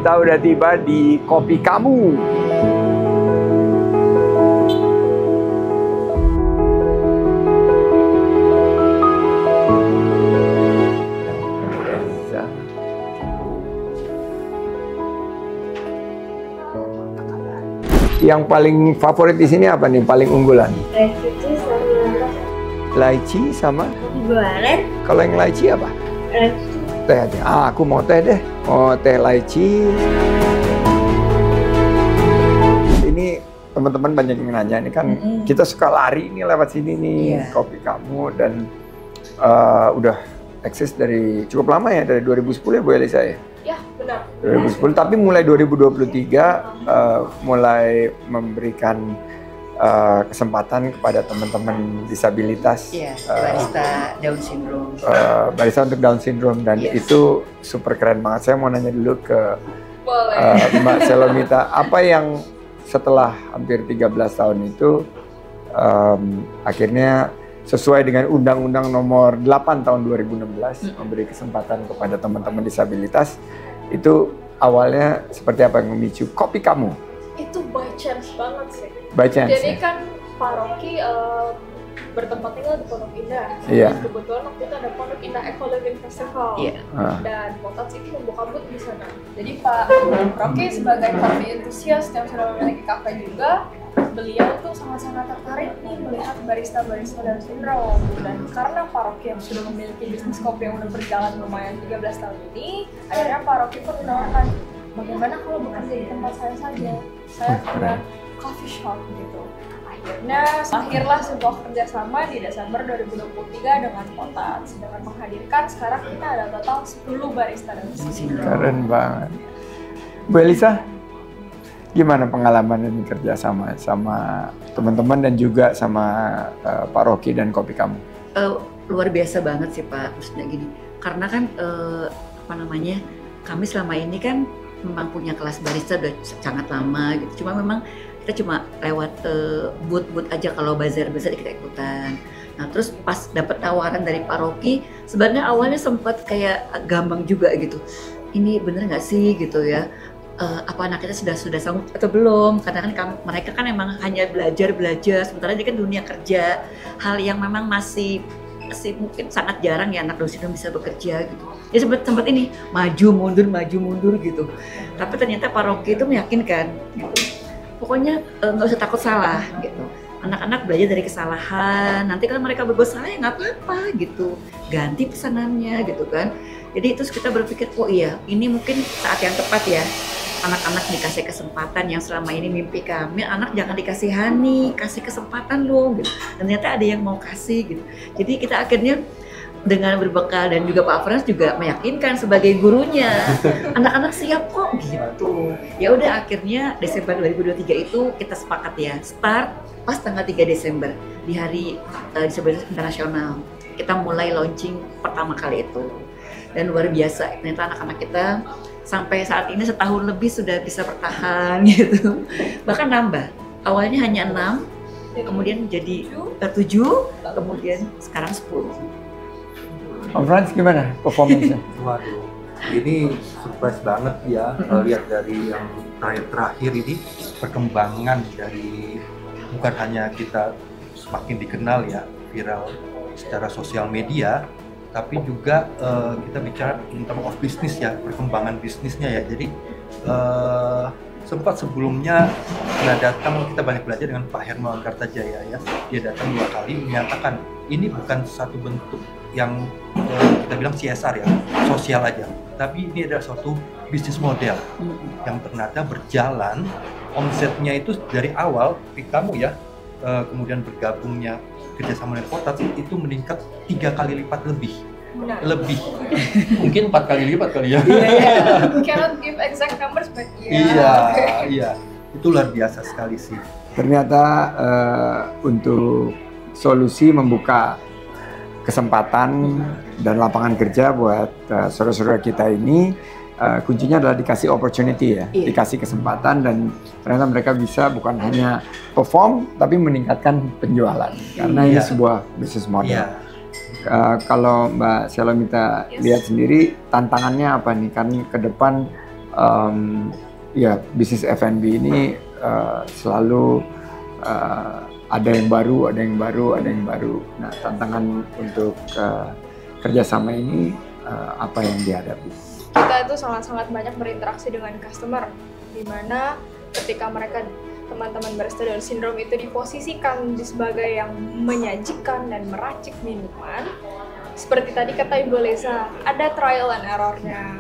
kita udah tiba di Kopi Kamu. Yang paling favorit di sini apa nih? Paling unggulan? Lychee sama Goreng. Kalau yang lychee apa? Teh aja. Aku mau teh deh. Mau teh lychee. Ini teman-teman banyak yang nanya. Ini kan kita suka lari ini lewat sini nih, Kopi Kamu, dan udah eksis dari cukup lama ya, dari 2010 ya Bu Elisa ya? Ya, benar. 2010, tapi mulai 2023 mulai memberikan kesempatan kepada teman-teman disabilitas, barista Down syndrome, barista untuk Down syndrome, dan itu super keren banget. Saya mau nanya dulu ke Mbak Selomita, apa yang setelah hampir 13 tahun itu akhirnya sesuai dengan Undang-Undang Nomor 8 Tahun 2016 memberi kesempatan kepada teman-teman disabilitas, itu awalnya seperti apa yang memicu Kopi Kamu? Itu by chance banget sih. By chance. Jadi kan Pak Rocky bertempat tinggal di Pondok Indah. Iya. Kebetulan waktu itu ada Pondok Indah Eco Living Festival. Dan Potats itu membuka booth di sana. Jadi Pak Rocky sebagai coffee enthusiast yang sudah memiliki kafe juga, beliau tuh sangat-sangat tertarik nih melihat barista-barista Down syndrome. Dan karena Pak Rocky yang sudah memiliki bisnis kopi yang udah berjalan lumayan 13 tahun ini, akhirnya Pak Rocky pun menawarkan, bagaimana kalau bekerja di tempat saya saja? Saya punya coffee shop gitu. Akhirnya lahirlah sebuah kerjasama di Desember 2023 dengan Potats, dengan menghadirkan sekarang kita ada total 10 barista Down syndrome. Keren banget. Bu Elisa, gimana pengalaman ini kerja sama teman-teman dan juga sama Pak Rocky dan Kopi Kamu? Luar biasa banget sih Pak, maksudnya gini, karena kan kami selama ini kan memang punya kelas barista udah sangat lama gitu, cuma memang kita cuma lewat booth aja, kalau bazar-bazar kita ikutan. Nah terus pas dapat tawaran dari Pak Rocky, sebenarnya awalnya sempat kayak gampang juga gitu, ini bener nggak sih gitu ya, apa anak kita sudah sanggup atau belum, karena kan mereka kan emang hanya belajar, sementara dia kan dunia kerja, hal yang memang masih mungkin sangat jarang ya anak Down syndrome bisa bekerja gitu. Ya sempat ini maju mundur gitu. Tapi ternyata Pak Rocky itu meyakinkan gitu. Pokoknya nggak usah takut salah gitu. Anak-anak belajar dari kesalahan. Nanti kalau mereka berbuat salah ya nggak apa-apa gitu. Ganti pesanannya gitu kan. Jadi terus kita berpikir, oh iya ini mungkin saat yang tepat ya. Anak-anak dikasih kesempatan yang selama ini mimpi kami, anak jangan dikasihani, kasih kesempatan dong gitu. Dan ternyata ada yang mau kasih gitu. Jadi kita akhirnya dengan berbekal dan juga Pak Frans juga meyakinkan sebagai gurunya, anak-anak siap kok gitu. Ya udah akhirnya Desember 2023 itu kita sepakat ya, start pas tanggal 3 Desember di hari Disabilitas Internasional. Kita mulai launching pertama kali itu. Dan luar biasa, ternyata anak-anak kita sampai saat ini setahun lebih sudah bisa bertahan gitu. Bahkan nambah, awalnya hanya 6, kemudian jadi 7, kemudian sekarang 10. Om Frans gimana performance-nya? Waduh, ini surprise banget ya, lihat dari yang terakhir ini perkembangan dari bukan hanya kita semakin dikenal ya, viral secara sosial media, tapi juga kita bicara in terms of bisnis ya, perkembangan bisnisnya ya. Jadi sempat sebelumnya datang, kita banyak belajar dengan Pak Hermawan Kartajaya ya, dia datang 2 kali menyatakan ini bukan satu bentuk yang kita bilang CSR ya, sosial aja, tapi ini adalah suatu bisnis model yang ternyata berjalan, omsetnya itu dari awal kamu ya, kemudian bergabungnya kerjasama dengan Potats itu meningkat 3 kali lipat lebih. Lebih mungkin 4 kali lipat kali ya. Cannot give exact numbers but iya itu luar biasa sekali sih. Ternyata untuk solusi membuka kesempatan dan lapangan kerja buat saudara-saudara kita ini, kuncinya adalah dikasih opportunity ya, dikasih kesempatan, dan ternyata mereka bisa bukan hanya perform tapi meningkatkan penjualan karena ini sebuah bisnis model. Kalau Mbak Selomita lihat sendiri tantangannya apa nih? Kan ke depan ya bisnis F&B ini selalu ada yang baru. Nah, tantangan untuk kerjasama ini apa yang dihadapi? Kita itu sangat-sangat banyak berinteraksi dengan customer, di mana ketika mereka teman-teman barista Down Syndrome itu diposisikan sebagai yang menyajikan dan meracik minuman, seperti tadi kata Ibu Leza, ada trial and error-nya.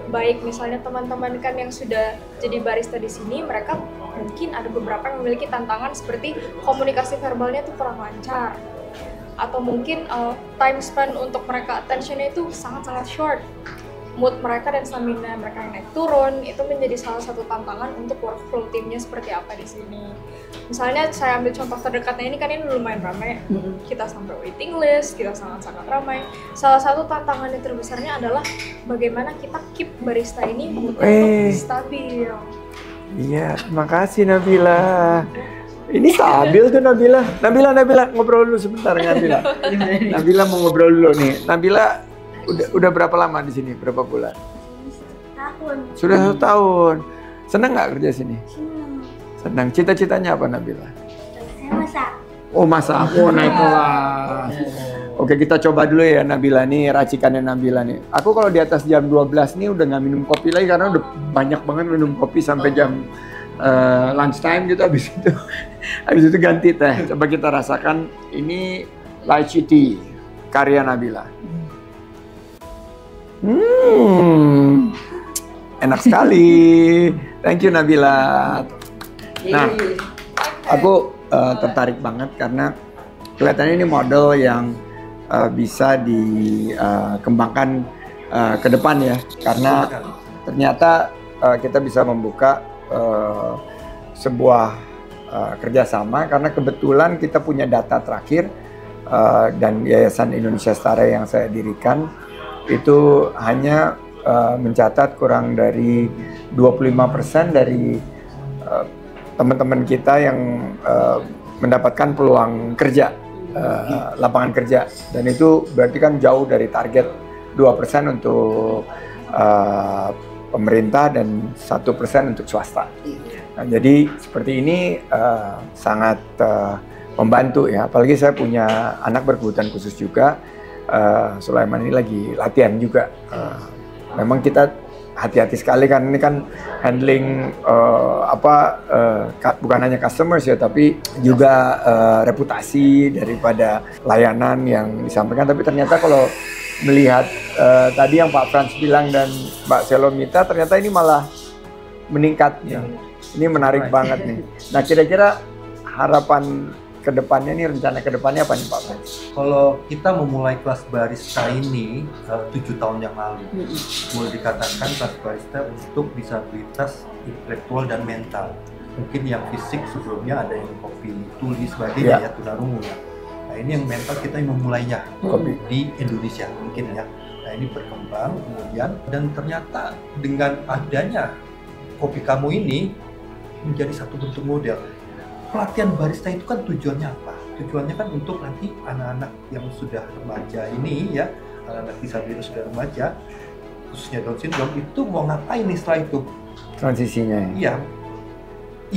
Baik misalnya teman-teman kan yang sudah jadi barista di sini, mereka mungkin ada beberapa yang memiliki tantangan seperti komunikasi verbalnya itu kurang lancar, atau mungkin time spend untuk mereka attention-nya itu sangat-sangat short. Mood mereka dan stamina mereka yang naik turun itu menjadi salah satu tantangan untuk workflow timnya seperti apa di sini. Misalnya saya ambil contoh terdekatnya ini kan ini lumayan ramai, kita sampai waiting list, kita sangat-sangat ramai. Salah satu tantangan yang terbesarnya adalah bagaimana kita keep barista ini moodnya stabil. Iya, terima kasih Nabila. Ini stabil tuh Nabila. Nabila ngobrol dulu sebentar Nabila. Nabila mau ngobrol dulu nih. Nabila udah berapa lama di sini? Berapa bulan? Tahun. Sudah 1 tahun. Senang nggak kerja sini? Senang. Senang. Cita-citanya apa Nabila? Saya masak. Oh masak. Oh naik kelas. Oke kita coba dulu ya Nabila nih, racikannya Nabila nih. Aku kalau di atas jam 12 nih udah nggak minum kopi lagi karena udah banyak banget minum kopi sampai jam lunch time gitu. Habis itu ganti teh. Coba kita rasakan ini lychee tea karya Nabila. Enak sekali. Thank you Nabila. Nah, aku tertarik banget karena kelihatannya ini model yang bisa dikembangkan ke depan ya. Karena ternyata kita bisa membuka sebuah kerjasama karena kebetulan kita punya data terakhir dan Yayasan Indonesia Setara yang saya dirikan itu hanya mencatat kurang dari 25% dari teman-teman kita yang mendapatkan peluang kerja, lapangan kerja, dan itu berarti kan jauh dari target 2% untuk pemerintah dan 1% untuk swasta. Nah, jadi seperti ini sangat membantu ya, apalagi saya punya anak berkebutuhan khusus juga. Sulaiman ini lagi latihan juga. Memang kita hati-hati sekali kan ini kan handling bukan hanya customers ya tapi juga reputasi daripada layanan yang disampaikan. Tapi ternyata kalau melihat tadi yang Pak Frans bilang dan Mbak Selomita, ternyata ini malah meningkat ya. Ini menarik banget nih. Nah kira-kira harapan kedepannya nih, rencana kedepannya apa nih Pak Frans? Kalau kita memulai kelas barista ini 7 tahun yang lalu, boleh dikatakan kelas barista untuk disabilitas intelektual dan mental. Mungkin yang fisik sebelumnya ada yang kopi tuli sebagainya ya tunarungu ya. Nah ini yang mental kita yang memulainya di Indonesia mungkin ya. Nah ini berkembang kemudian dan ternyata dengan adanya kopi kamu ini menjadi satu bentuk model. Pelatihan barista itu kan tujuannya apa? Tujuannya kan untuk nanti anak-anak yang sudah remaja ini ya, anak-anak disabilitas sudah remaja, khususnya Down Syndrome itu mau ngapain nih setelah itu? Transisinya ya? Iya.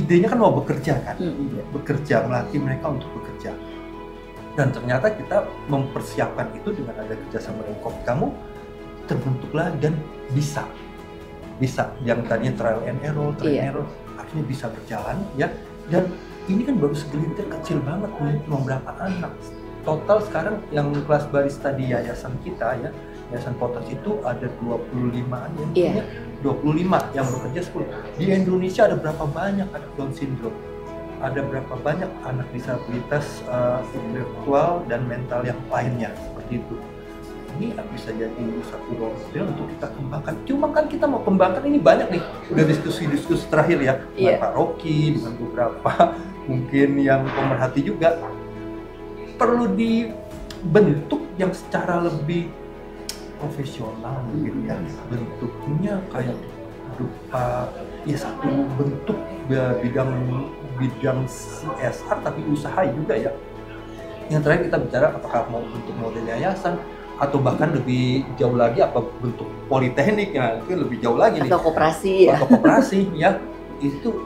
Idenya kan mau bekerja kan? Bekerja, melatih mereka untuk bekerja. Dan ternyata kita mempersiapkan itu dengan ada kerjasama dengan kopi kamu, terbentuklah dan bisa. Yang tadinya trial and error, akhirnya bisa berjalan ya. Dan ini kan baru segelintir kecil banget nih, cuma berapa anak. Total sekarang yang kelas barista di yayasan kita ya, Yayasan Potas itu ada 25-an ya, 25 yang bekerja 10. Di Indonesia ada berapa banyak anak Down Syndrome? Ada berapa banyak anak disabilitas intelektual dan mental yang lainnya, seperti itu. Ini bisa jadi satu role model untuk kita kembangkan. Cuma kan kita mau kembangkan ini banyak nih, udah diskusi terakhir ya, dengan Pak Rocky, dengan beberapa mungkin yang pemerhati juga. Perlu dibentuk yang secara lebih profesional gitu ya. Bentuknya kayak berupa ya satu bentuk bidang CSR tapi usaha juga ya. Yang terakhir kita bicara apakah mau bentuk model yayasan atau bahkan lebih jauh lagi apa bentuk politeknik ya, itu lebih jauh lagi nih. Atau koperasi ya. Atau koperasi ya. Itu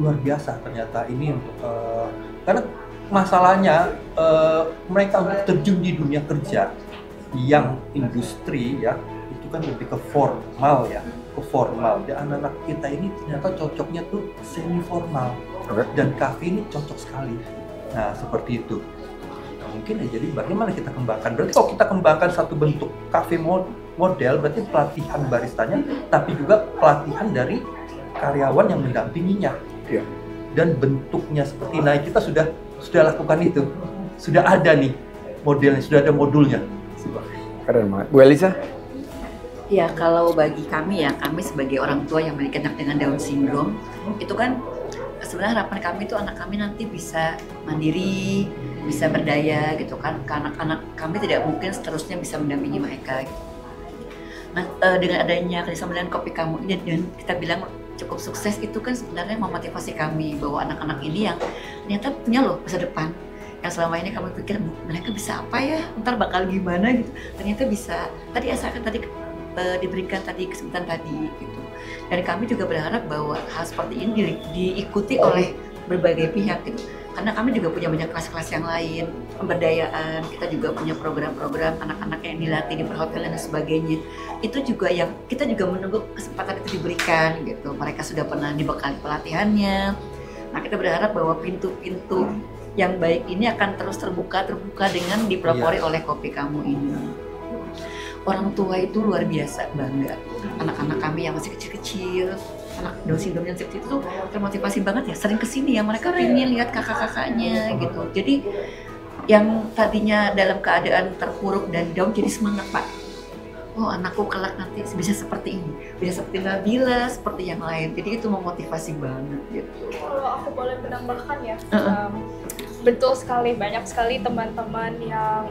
luar biasa ternyata ini untuk karena masalahnya mereka untuk terjun di dunia kerja yang industri ya itu kan lebih ke formal ya, ke formal. Dan anak-anak kita ini ternyata cocoknya tuh semi formal dan kafe ini cocok sekali. Nah seperti itu. Mungkin ya, jadi bagaimana kita kembangkan? Berarti kalau kita kembangkan satu bentuk cafe model, berarti pelatihan baristanya, tapi juga pelatihan dari karyawan yang mendampinginya. Ya. Dan bentuknya seperti, nah kita sudah lakukan itu, sudah ada nih modelnya, sudah ada modulnya. Keren banget. Bu Elisa? Ya kalau bagi kami ya, kami sebagai orang tua yang memiliki anak dengan Down syndrome, itu kan sebenarnya harapan kami itu anak kami nanti bisa mandiri, bisa berdaya gitu kan. Karena anak kami tidak mungkin seterusnya bisa mendampingi mereka gitu. Nah dengan adanya kerjasama dengan Kopi Kamu ini dan kita bilang cukup sukses, itu kan sebenarnya memotivasi kami bahwa anak-anak ini yang ternyata punya loh masa depan. Yang selama ini kami pikir mereka bisa apa ya, ntar bakal gimana gitu, ternyata bisa. Tadi asalkan tadi diberikan tadi kesempatan tadi gitu. Dan kami juga berharap bahwa hal seperti ini diikuti oleh berbagai pihak gitu. Karena kami juga punya banyak kelas-kelas yang lain, pemberdayaan, kita juga punya program-program anak-anak yang dilatih di perhotelan dan sebagainya. Itu juga yang kita juga menunggu kesempatan itu diberikan gitu. Mereka sudah pernah dibekali pelatihannya. Nah kita berharap bahwa pintu-pintu yang baik ini akan terus terbuka dengan dipelopori oleh Kopi Kamu ini. Orang tua itu luar biasa bangga. Anak-anak kami yang masih kecil-kecil, anak Down syndrome yang kecil itu termotivasi banget ya, sering kesini ya, mereka pengen lihat kakak-kakaknya gitu. Jadi yang tadinya dalam keadaan terpuruk dan down jadi semangat, Pak. Oh anakku kelak nanti bisa seperti ini, bisa seperti Nabila, seperti yang lain. Jadi itu memotivasi banget gitu. Kalau aku boleh menambahkan ya, betul sekali, banyak sekali teman-teman yang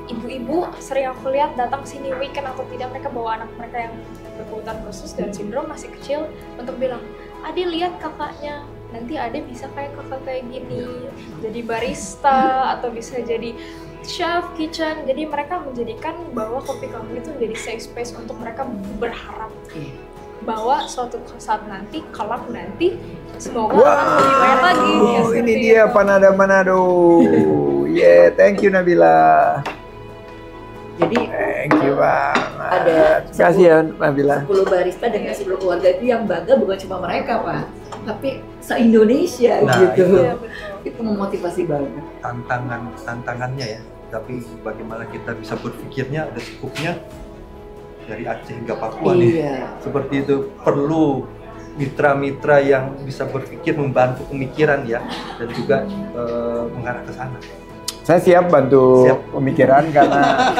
ibu-ibu sering aku lihat datang sini weekend atau tidak, mereka bawa anak mereka yang berkebutuhan khusus dan sindrom masih kecil untuk bilang, Ade lihat kakaknya, nanti Ade bisa kayak kakak kayak gini, jadi barista atau bisa jadi chef kitchen. Jadi mereka menjadikan bahwa Kopi Kamu itu menjadi safe space untuk mereka berharap bahwa suatu saat nanti, kelak nanti, semoga akan lebih baik lagi. Ya, ini dia itu. Panada Manado. Yeah, thank you Nabila. Jadi Thank you banget. Ada Terima kasih ya Nabila. 10 barista dengan 10 keluarga itu yang bangga bukan cuma mereka Pak, tapi se-Indonesia gitu. Iya, betul. Itu memotivasi banget. Tantangannya ya, tapi bagaimana kita bisa berpikirnya, ada skupnya dari Aceh hingga Papua nih. Seperti itu, perlu mitra-mitra yang bisa berpikir, membantu pemikiran ya, dan juga mengarah ke sana. Saya siap bantu pemikiran karena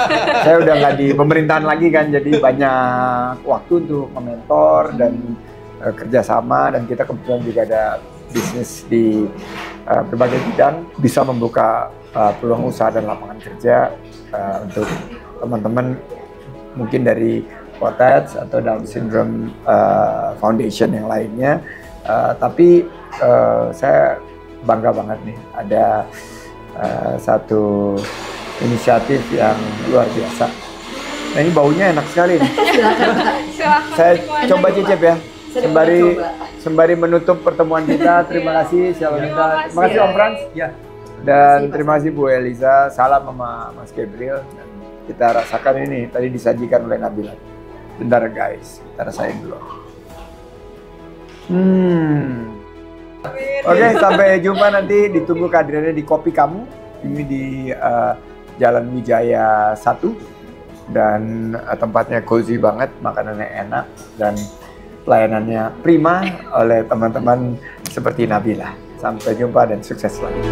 saya udah nggak di pemerintahan lagi kan, jadi banyak waktu untuk mentor dan kerjasama, dan kita kebetulan juga ada bisnis di berbagai bidang, bisa membuka peluang usaha dan lapangan kerja untuk teman-teman mungkin dari Potats atau Down Syndrome Foundation yang lainnya. Tapi saya bangga banget nih ada satu inisiatif yang luar biasa. Nah ini baunya enak sekali nih. Silahkan. Saya coba cicip ya. Sembari menutup pertemuan kita, terima kasih Syalonita. Terima kasih Om Frans. Ya. Dan terima kasih Bu Eliza. Salam sama Mas Gabriel. Dan kita rasakan ini tadi disajikan oleh Nabila. Bentar guys, kita rasain dulu. Oke, sampai jumpa nanti. Ditunggu kehadirannya di Kopi Kamu. Ini di Jalan Wijaya 1. Dan tempatnya cozy banget, makanannya enak, dan pelayanannya prima oleh teman-teman seperti Nabila. Sampai jumpa dan sukses selalu.